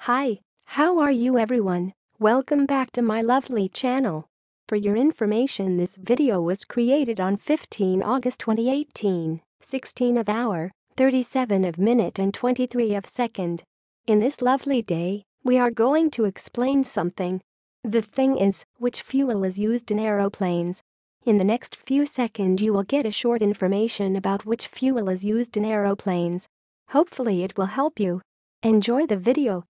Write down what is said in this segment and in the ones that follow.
Hi, how are you everyone? Welcome back to my lovely channel. For your information, this video was created on 15 August 2018, 16 of hour, 37 of minute and 23 of second. In this lovely day, we are going to explain something. The thing is, which fuel is used in aeroplanes? In the next few seconds you will get a short information about which fuel is used in aeroplanes. Hopefully it will help you. Enjoy the video.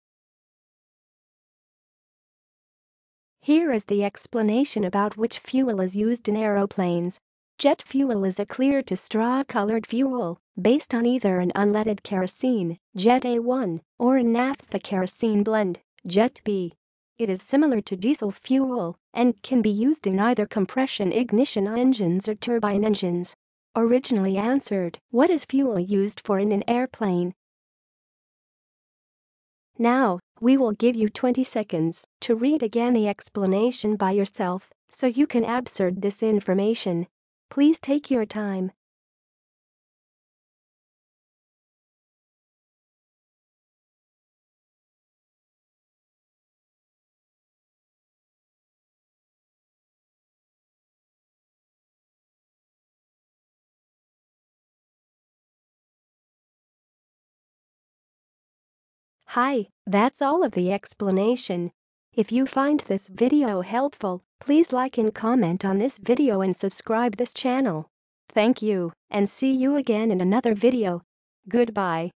Here is the explanation about which fuel is used in aeroplanes. Jet fuel is a clear to straw-colored fuel, based on either an unleaded kerosene, Jet A1, or a naphtha kerosene blend, Jet B. It is similar to diesel fuel and can be used in either compression ignition engines or turbine engines. Originally answered, what is fuel used for in an airplane? Now, we will give you 20 seconds to read again the explanation by yourself so you can absorb this information. Please take your time. Hi, that's all of the explanation. If you find this video helpful, please like and comment on this video and subscribe this channel. Thank you, and see you again in another video. Goodbye.